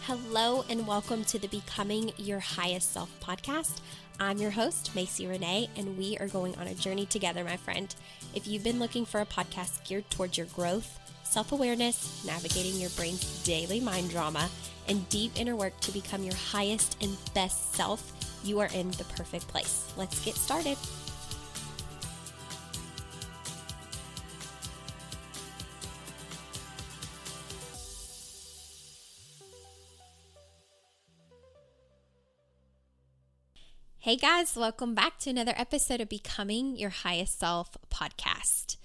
Hello and welcome to the Becoming Your Highest Self podcast. I'm your host, Macy Renee, and we are going on a journey together, my friend. If you've been looking for a podcast geared towards your growth, self-awareness, navigating your brain's daily mind drama, and deep inner work to become your highest and best self, you are in the perfect place. Let's get started. Hey guys, welcome back to another episode of Becoming Your Highest Self podcast.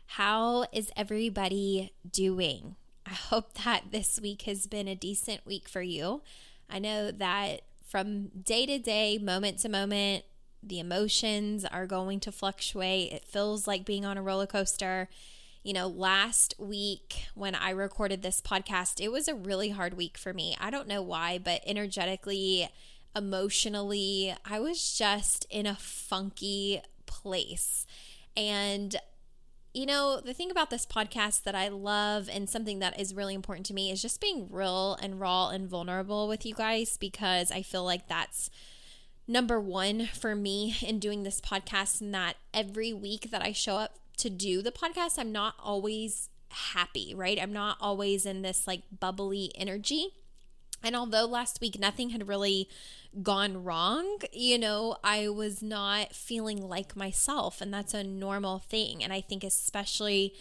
How is everybody doing? I hope that this week has been a decent week for you. I know that from day to day, moment to moment, the emotions are going to fluctuate. It feels like being on a roller coaster. Last week when I recorded this podcast, it was a really hard week for me. I don't know why, but energetically, emotionally, I was just in a funky place. And, the thing about this podcast that I love and something that is really important to me is just being real and raw and vulnerable with you guys, because I feel like that's number one for me in doing this podcast, and that every week that I show up to do the podcast, I'm not always happy, right? I'm not always in this like bubbly energy. And although last week nothing had really gone wrong, I was not feeling like myself, and that's a normal thing. And I think especially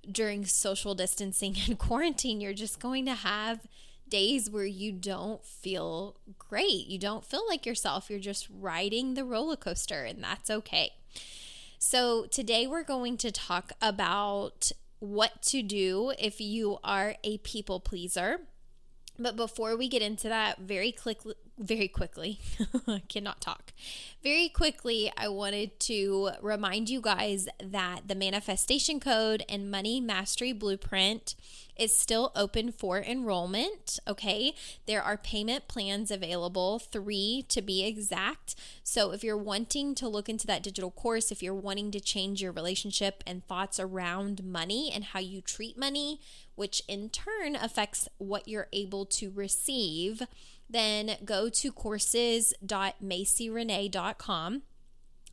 during social distancing and quarantine, you're just going to have days where you don't feel great. You don't feel like yourself. You're just riding the roller coaster, and that's okay. So today we're going to talk about what to do if you are a people pleaser. But before we get into that, very quickly, I cannot talk. Very quickly, I wanted to remind you guys that the manifestation code and money mastery blueprint is still open for enrollment, okay? There are payment plans available, 3 to be exact. So if you're wanting to look into that digital course, if you're wanting to change your relationship and thoughts around money and how you treat money, which in turn affects what you're able to receive, then go to courses.macyrenee.com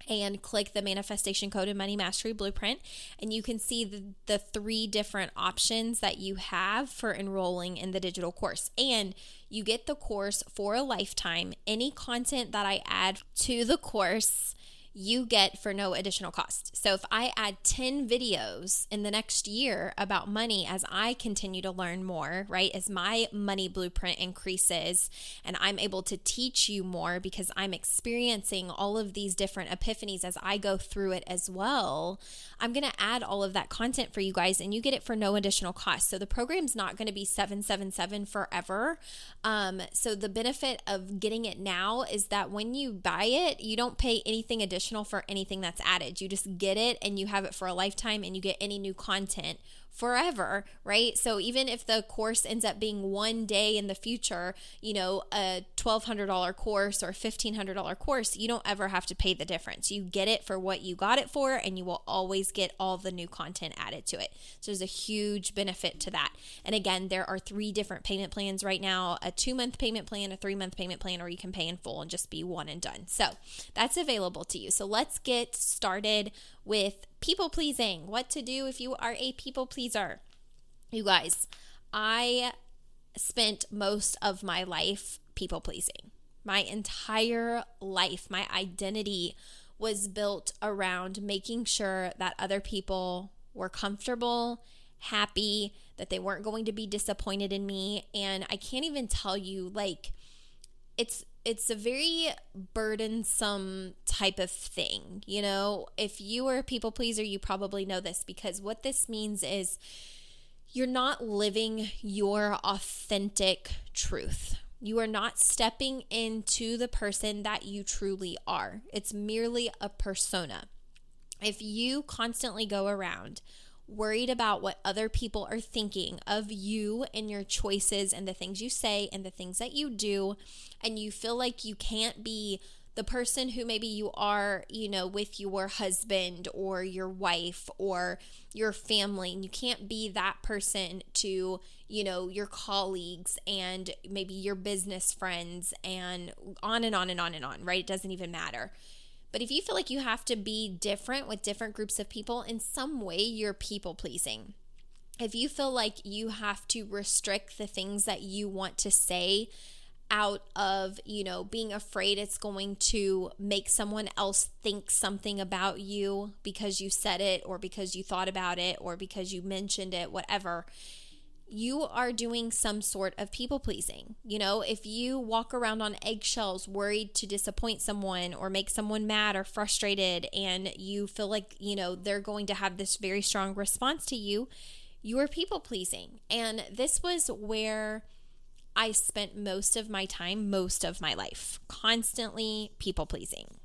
and click the manifestation code and money mastery blueprint, and you can see the 3 different options that you have for enrolling in the digital course. And you get the course for a lifetime. Any content that I add to the course, you get for no additional cost. So if I add 10 videos in the next year about money as I continue to learn more, right, as my money blueprint increases and I'm able to teach you more because I'm experiencing all of these different epiphanies as I go through it as well, I'm going to add all of that content for you guys, and you get it for no additional cost. So the program's not going to be $777 forever. So the benefit of getting it now is that when you buy it, you don't pay anything additional for anything that's added. You just get it and you have it for a lifetime, and you get any new content forever, right? So even if the course ends up being one day in the future, a $1,200 course or $1,500 course, you don't ever have to pay the difference. You get it for what you got it for, and you will always get all the new content added to it. So there's a huge benefit to that. And again, there are 3 different payment plans right now: a 2-month payment plan, a 3-month payment plan, or you can pay in full and just be one and done. So that's available to you. So let's get started with people pleasing. What to do if you are a people pleaser. You guys, I spent most of my life people pleasing. My entire life, my identity was built around making sure that other people were comfortable, happy, that they weren't going to be disappointed in me. And I can't even tell you, it's a very burdensome type of thing. If you are a people pleaser, you probably know this, because what this means is you're not living your authentic truth. You are not stepping into the person that you truly are. It's merely a persona. If you constantly go around worried about what other people are thinking of you and your choices and the things you say and the things that you do, and you feel like you can't be the person who maybe you are, with your husband or your wife or your family. And you can't be that person to, your colleagues and maybe your business friends and on and on and on and on, right? It doesn't even matter. But if you feel like you have to be different with different groups of people, in some way you're people pleasing. If you feel like you have to restrict the things that you want to say out of, being afraid it's going to make someone else think something about you because you said it or because you thought about it or because you mentioned it, whatever, you are doing some sort of people pleasing. If you walk around on eggshells worried to disappoint someone or make someone mad or frustrated and you feel like, they're going to have this very strong response to you, you are people pleasing. And this was where I spent most of my time, most of my life, constantly people pleasing.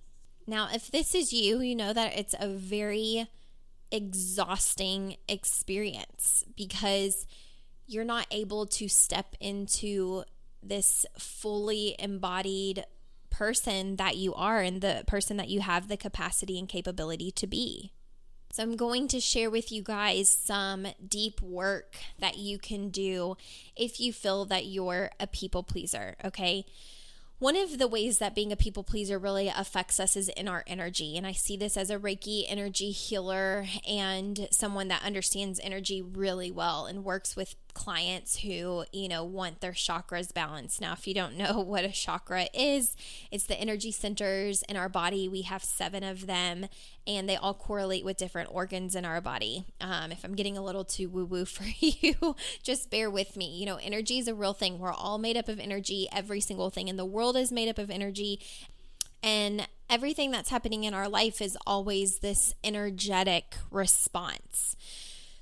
Now, if this is you, you know that it's a very exhausting experience because you're not able to step into this fully embodied person that you are and the person that you have the capacity and capability to be. So I'm going to share with you guys some deep work that you can do if you feel that you're a people pleaser, okay? One of the ways that being a people pleaser really affects us is in our energy. And I see this as a Reiki energy healer and someone that understands energy really well and works with clients who, want their chakras balanced. Now, if you don't know what a chakra is, it's the energy centers in our body. We have 7 of them and they all correlate with different organs in our body. If I'm getting a little too woo-woo for you, just bear with me. Energy is a real thing. We're all made up of energy. Every single thing in the world is made up of energy. And everything that's happening in our life is always this energetic response.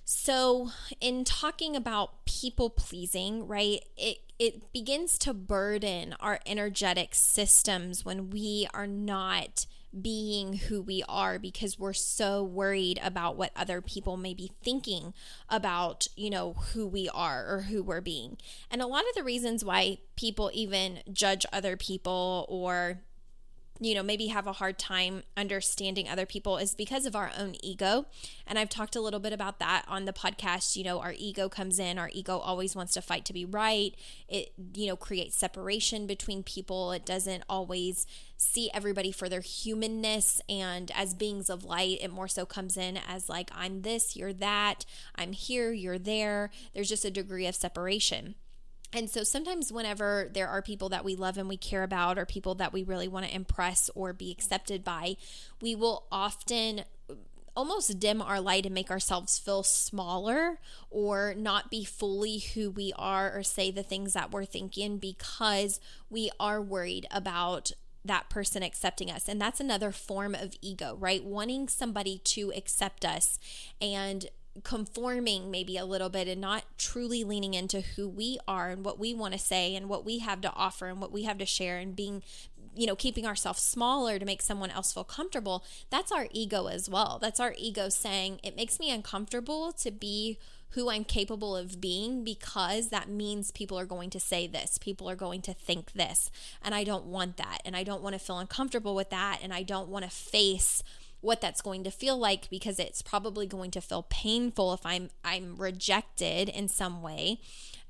So in talking about people pleasing, right, it begins to burden our energetic systems when we are not being who we are because we're so worried about what other people may be thinking about, who we are or who we're being. And a lot of the reasons why people even judge other people or maybe have a hard time understanding other people is because of our own ego. And I've talked a little bit about that on the podcast. Our ego comes in, our ego always wants to fight to be right. It, creates separation between people. It doesn't always see everybody for their humanness and as beings of light. It more so comes in as like, I'm this, you're that, I'm here, you're there. There's just a degree of separation. And so sometimes whenever there are people that we love and we care about or people that we really want to impress or be accepted by, we will often almost dim our light and make ourselves feel smaller or not be fully who we are or say the things that we're thinking because we are worried about that person accepting us. And that's another form of ego, right? Wanting somebody to accept us and conforming maybe a little bit and not truly leaning into who we are and what we want to say and what we have to offer and what we have to share and being, keeping ourselves smaller to make someone else feel comfortable. That's our ego as well. That's our ego saying it makes me uncomfortable to be who I'm capable of being because that means people are going to say this, people are going to think this, and I don't want that, and I don't want to feel uncomfortable with that, and I don't want to face what that's going to feel like because it's probably going to feel painful if I'm rejected in some way.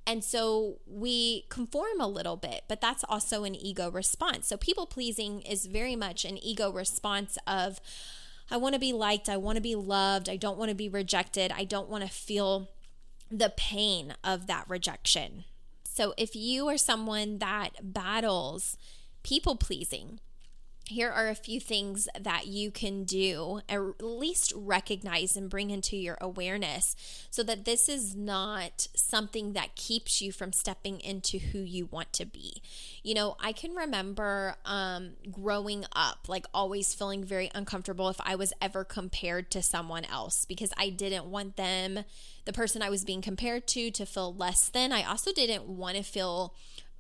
And so we conform a little bit, but that's also an ego response. So people pleasing is very much an ego response of, I want to be liked, I want to be loved, I don't want to be rejected, I don't want to feel the pain of that rejection. So if you are someone that battles people pleasing, here are a few things that you can do, or at least recognize and bring into your awareness so that this is not something that keeps you from stepping into who you want to be. I can remember growing up, like always feeling very uncomfortable if I was ever compared to someone else because I didn't want them, the person I was being compared to feel less than. I also didn't want to feel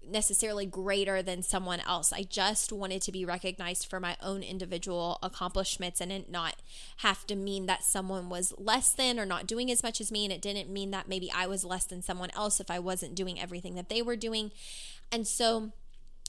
necessarily greater than someone else. I just wanted to be recognized for my own individual accomplishments and it not have to mean that someone was less than or not doing as much as me. And it didn't mean that maybe I was less than someone else if I wasn't doing everything that they were doing. And so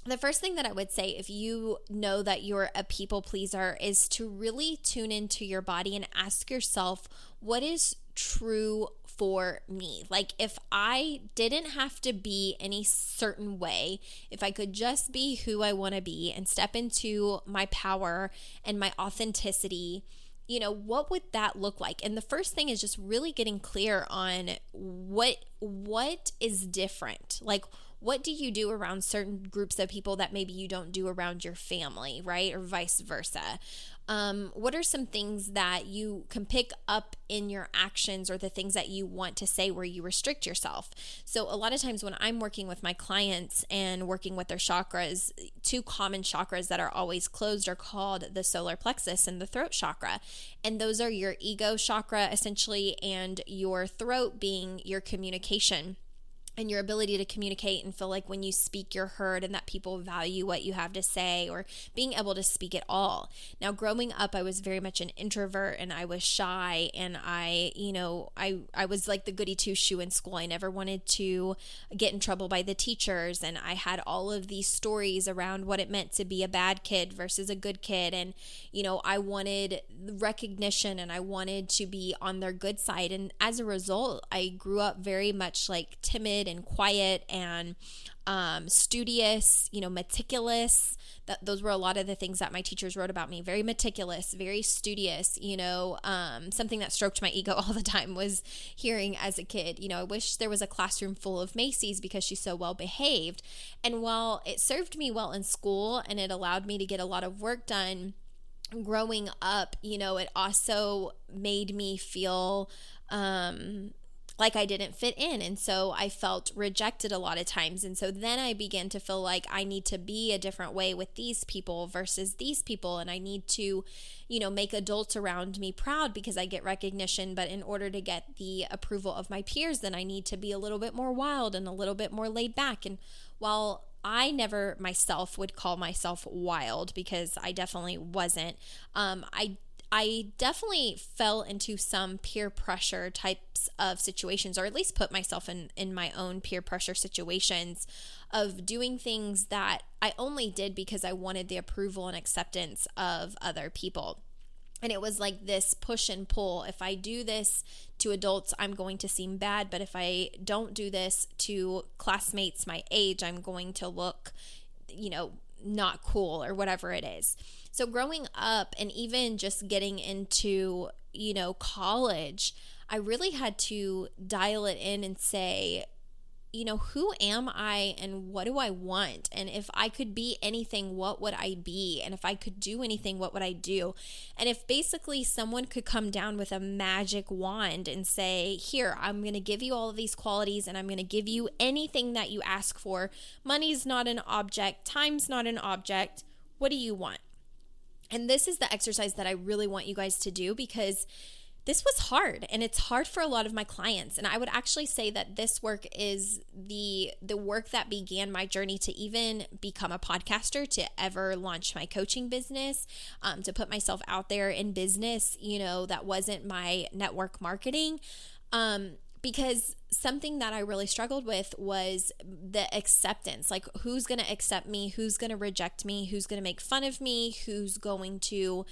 the first thing that I would say, if you know that you're a people pleaser, is to really tune into your body and ask yourself, what is true for me? Like, if I didn't have to be any certain way, if I could just be who I want to be and step into my power and my authenticity, what would that look like? And the first thing is just really getting clear on what is different. Like, what do you do around certain groups of people that maybe you don't do around your family, right? Or vice versa. What are some things that you can pick up in your actions or the things that you want to say where you restrict yourself? So a lot of times when I'm working with my clients and working with their chakras, two common chakras that are always closed are called the solar plexus and the throat chakra. And those are your ego chakra essentially, and your throat being your communication and your ability to communicate and feel like when you speak you're heard and that people value what you have to say, or being able to speak at all. Now, growing up, I was very much an introvert and I was shy, and I was like the goody two-shoe in school. I never wanted to get in trouble by the teachers, and I had all of these stories around what it meant to be a bad kid versus a good kid, and I wanted recognition and I wanted to be on their good side, and as a result, I grew up very much like timid and quiet and studious, meticulous. Those were a lot of the things that my teachers wrote about me. Very meticulous, very studious, something that stroked my ego all the time was hearing as a kid, I wish there was a classroom full of Macy's because she's so well behaved. And while it served me well in school and it allowed me to get a lot of work done, growing up, it also made me feel like I didn't fit in. And so I felt rejected a lot of times. And so then I began to feel like I need to be a different way with these people versus these people. And I need to, make adults around me proud because I get recognition. But in order to get the approval of my peers, then I need to be a little bit more wild and a little bit more laid back. And while I never myself would call myself wild, because I definitely wasn't, I definitely fell into some peer pressure types of situations, or at least put myself in my own peer pressure situations of doing things that I only did because I wanted the approval and acceptance of other people. And it was like this push and pull. If I do this to adults, I'm going to seem bad. But if I don't do this to classmates my age, I'm going to look, not cool or whatever it is. So growing up and even just getting into, college, I really had to dial it in and say, who am I and what do I want? And if I could be anything, what would I be? And if I could do anything, what would I do? And if basically someone could come down with a magic wand and say, here, I'm going to give you all of these qualities and I'm going to give you anything that you ask for. Money's not an object. Time's not an object. What do you want? And this is the exercise that I really want you guys to do, because this was hard, and it's hard for a lot of my clients. And I would actually say that this work is the work that began my journey to even become a podcaster, to ever launch my coaching business, to put myself out there in business, that wasn't my network marketing. Because something that I really struggled with was the acceptance. Like, who's going to accept me? Who's going to reject me? Who's going to make fun of me? Who's going to,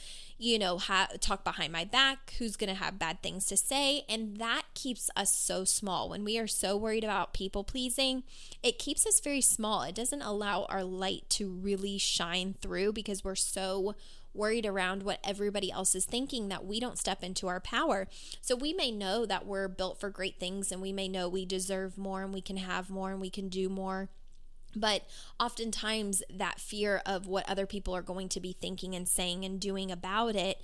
talk behind my back? Who's going to have bad things to say? And that keeps us so small. When we are so worried about people pleasing, it keeps us very small. It doesn't allow our light to really shine through, because we're so worried around what everybody else is thinking that we don't step into our power. So we may know that we're built for great things, and we may know we deserve more and we can have more and we can do more. But oftentimes that fear of what other people are going to be thinking and saying and doing about it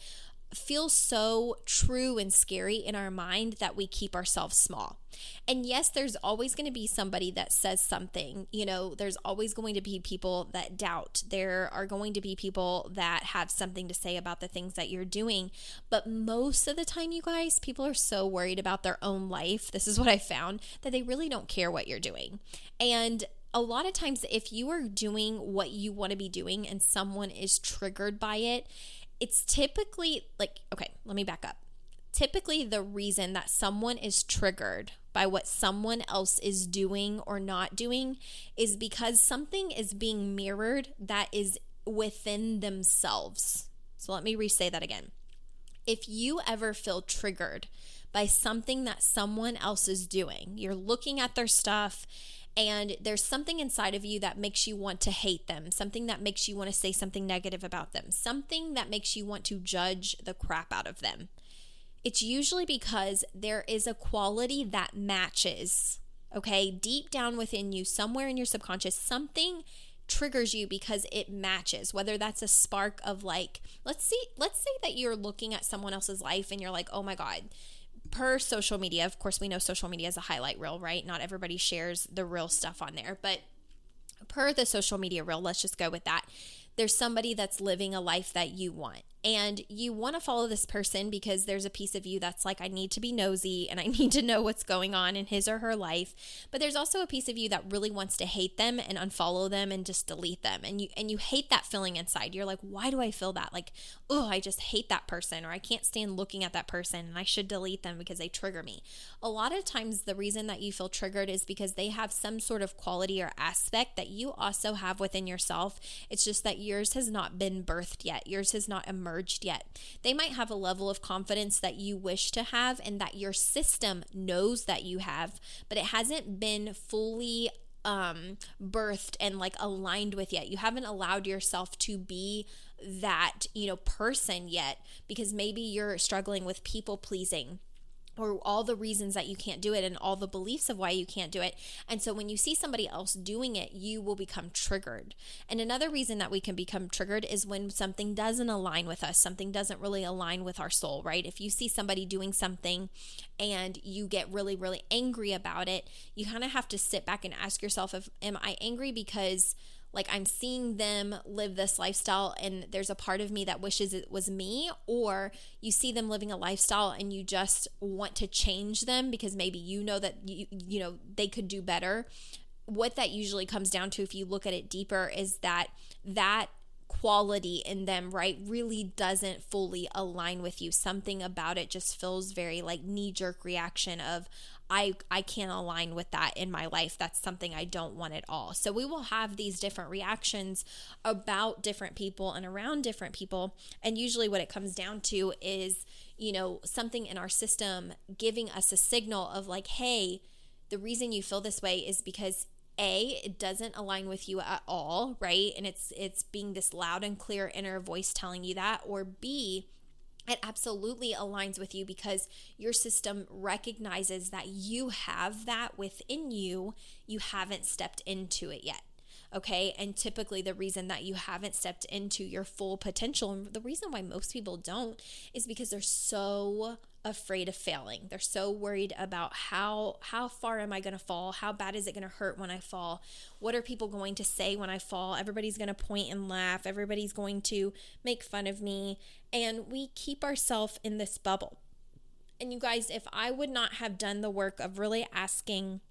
feels so true and scary in our mind that we keep ourselves small. And yes, there's always going to be somebody that says something, there's always going to be people that doubt. There are going to be people that have something to say about the things that you're doing. But most of the time, you guys, people are so worried about their own life. This is what I found, that they really don't care what you're doing. And a lot of times, if you are doing what you want to be doing and someone is triggered by it, it's typically like, okay, let me back up. Typically, the reason that someone is triggered by what someone else is doing or not doing is because something is being mirrored that is within themselves. So let me re-say that again. If you ever feel triggered by something that someone else is doing, you're looking at their stuff and there's something inside of you that makes you want to hate them, something that makes you want to say something negative about them, something that makes you want to judge the crap out of them. It's usually because there is a quality that matches, okay? Deep down within you, somewhere in your subconscious, something triggers you because it matches, whether that's a spark of like, let's say that you're looking at someone else's life and you're like, oh my God, per social media, of course we know social media is a highlight reel, right? Not everybody shares the real stuff on there, but per the social media reel, let's just go with that. There's somebody that's living a life that you want, and you want to follow this person because there's a piece of you that's like, I need to be nosy and I need to know what's going on in his or her life. But there's also a piece of you that really wants to hate them and unfollow them and just delete them. And you hate that feeling inside. You're like, why do I feel that? Like, oh, I just hate that person, or I can't stand looking at that person and I should delete them because they trigger me. A lot of times the reason that you feel triggered is because they have some sort of quality or aspect that you also have within yourself. It's just that yours has not been birthed yet. Yours has not emerged yet. They might have a level of confidence that you wish to have and that your system knows that you have, but it hasn't been fully birthed and like aligned with yet. You haven't allowed yourself to be that, person yet, because maybe you're struggling with people pleasing, or all the reasons that you can't do it and all the beliefs of why you can't do it. And so when you see somebody else doing it, you will become triggered. And another reason that we can become triggered is when something doesn't align with us, something doesn't really align with our soul, right? If you see somebody doing something and you get really, really angry about it, you kind of have to sit back and ask yourself, am I angry because like I'm seeing them live this lifestyle and there's a part of me that wishes it was me? Or you see them living a lifestyle and you just want to change them because maybe you know that you know they could do better. What that usually comes down to, if you look at it deeper, is that quality in them, right, really doesn't fully align with you. Something about it just feels very like knee-jerk reaction of, I can't align with that in my life. That's something I don't want at all. So we will have these different reactions about different people and around different people. And usually what it comes down to is, something in our system giving us a signal of like, hey, the reason you feel this way is because A, it doesn't align with you at all, right? And it's being this loud and clear inner voice telling you that. Or B, it absolutely aligns with you because your system recognizes that you have that within you. You haven't stepped into it yet. Okay. And typically the reason that you haven't stepped into your full potential, and the reason why most people don't, is because they're so afraid of failing. They're so worried about how far am I going to fall? How bad is it going to hurt when I fall? What are people going to say when I fall? Everybody's going to point and laugh. Everybody's going to make fun of me. And we keep ourselves in this bubble. And you guys, if I would not have done the work of really asking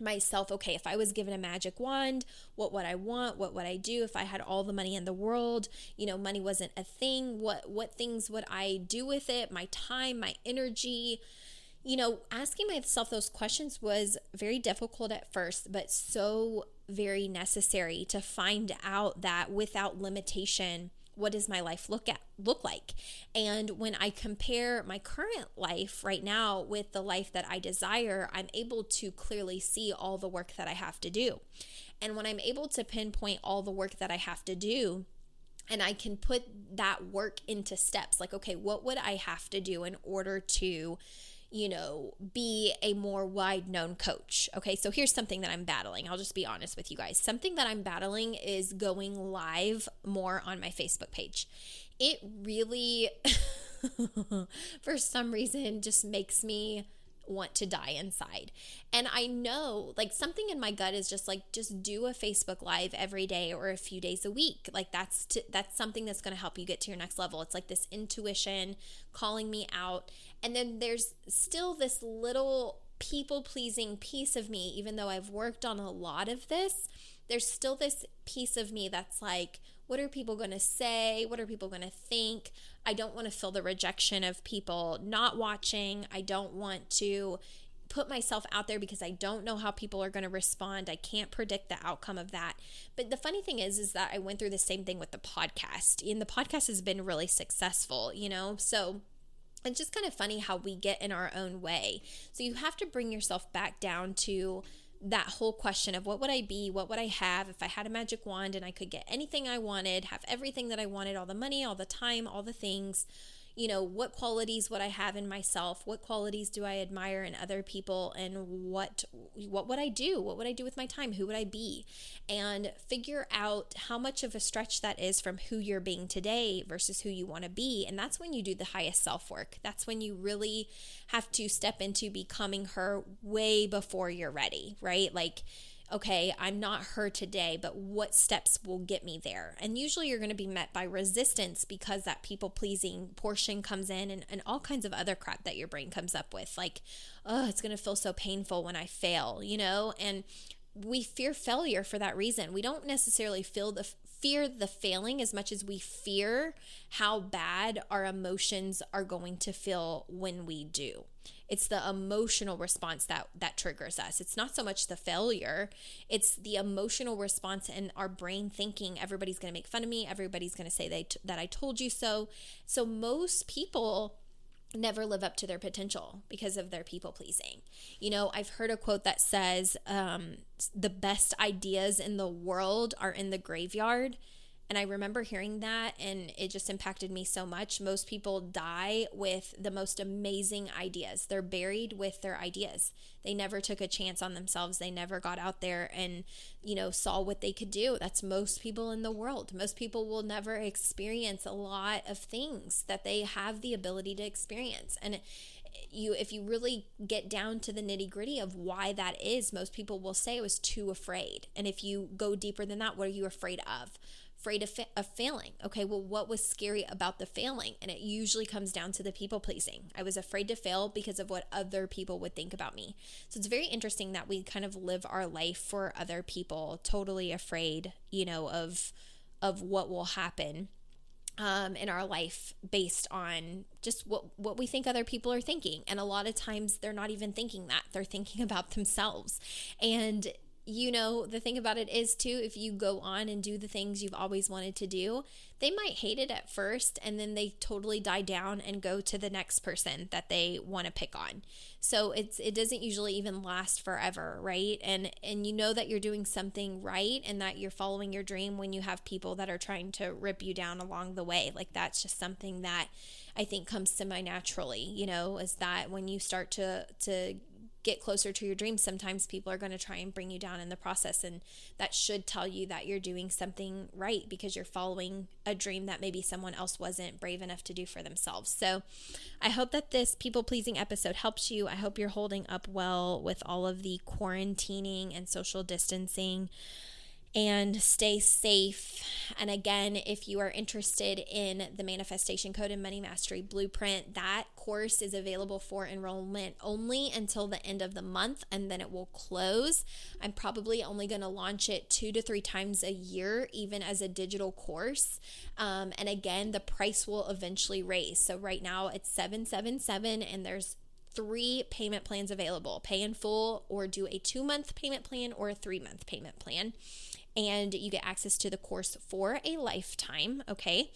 myself, okay, if I was given a magic wand, what would I want? What would I do if I had all the money in the world? Money wasn't a thing. What things would I do with it? My time, my energy. Asking myself those questions was very difficult at first, but so very necessary to find out that without limitation, what does my life look like? And when I compare my current life right now with the life that I desire, I'm able to clearly see all the work that I have to do. And when I'm able to pinpoint all the work that I have to do, and I can put that work into steps, like, okay, what would I have to do in order to be a more wide known coach? Okay, so here's something that I'm battling. I'll just be honest with you guys. Something that I'm battling is going live more on my Facebook page. It really, for some reason, just makes me want to die inside. And I know, like, something in my gut is just like, just do a Facebook Live every day or a few days a week. Like, that's something that's going to help you get to your next level. It's like this intuition calling me out. And then there's still this little people-pleasing piece of me, even though I've worked on a lot of this, there's still this piece of me that's like, what are people going to say? What are people going to think? I don't want to feel the rejection of people not watching. I don't want to put myself out there because I don't know how people are going to respond. I can't predict the outcome of that. But the funny thing is that I went through the same thing with the podcast, and the podcast has been really successful, so it's just kind of funny how we get in our own way. So you have to bring yourself back down to that whole question of what would I be? What would I have if I had a magic wand and I could get anything I wanted, have everything that I wanted, all the money, all the time, all the things? What qualities would I have in myself? What qualities do I admire in other people? And what would I do? What would I do with my time? Who would I be? And figure out how much of a stretch that is from who you're being today versus who you want to be. And that's when you do the highest self-work. That's when you really have to step into becoming her way before you're ready, right? Like, okay, I'm not her today, but what steps will get me there? And usually you're going to be met by resistance because that people-pleasing portion comes in, and all kinds of other crap that your brain comes up with. Like, oh, it's going to feel so painful when I fail, and we fear failure for that reason. We don't necessarily fear the failing as much as we fear how bad our emotions are going to feel when we do. It's the emotional response that triggers us. It's not so much the failure. It's the emotional response and our brain thinking everybody's going to make fun of me. Everybody's going to say that I told you so. So most people never live up to their potential because of their people pleasing. I've heard a quote that says, the best ideas in the world are in the graveyard. And I remember hearing that, and it just impacted me so much. Most people die with the most amazing ideas. They're buried with their ideas. They never took a chance on themselves. They never got out there and, saw what they could do. That's most people in the world. Most people will never experience a lot of things that they have the ability to experience. And if you really get down to the nitty-gritty of why that is, most people will say I was too afraid. And if you go deeper than that, what are you afraid of? Afraid of failing. Okay, well, what was scary about the failing? And it usually comes down to the people pleasing. I was afraid to fail because of what other people would think about me. So it's very interesting that we kind of live our life for other people, totally afraid, of what will happen in our life based on just what we think other people are thinking. And a lot of times they're not even thinking that. They're thinking about themselves. And the thing about it is too, if you go on and do the things you've always wanted to do, they might hate it at first and then they totally die down and go to the next person that they want to pick on. So it doesn't usually even last forever, right? And that you're doing something right and that you're following your dream when you have people that are trying to rip you down along the way. Like, that's just something that I think comes semi-naturally, is that when you start to get closer to your dreams, sometimes people are going to try and bring you down in the process, and that should tell you that you're doing something right because you're following a dream that maybe someone else wasn't brave enough to do for themselves. So I hope that this people-pleasing episode helps you. I hope you're holding up well with all of the quarantining and social distancing, and stay safe. And again, if you are interested in the Manifestation Code and Money Mastery Blueprint, that course is available for enrollment only until the end of the month, and then it will close. I'm probably only going to launch it 2 to 3 times a year, even as a digital course. And again, the price will eventually raise. So right now it's $777, and there's 3 payment plans available: pay in full, or do a 2-month payment plan, or a 3-month payment plan. And you get access to the course for a lifetime, okay?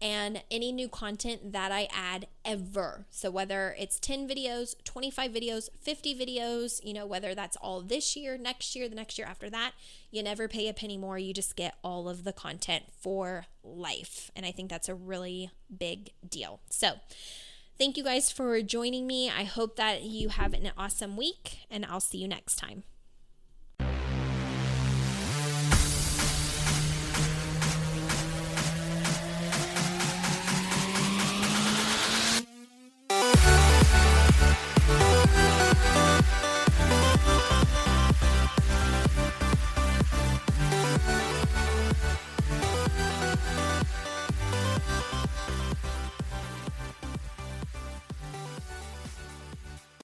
And any new content that I add ever, so whether it's 10 videos, 25 videos, 50 videos, whether that's all this year, next year, the next year after that, you never pay a penny more. You just get all of the content for life. And I think that's a really big deal. So thank you guys for joining me. I hope that you have an awesome week, and I'll see you next time.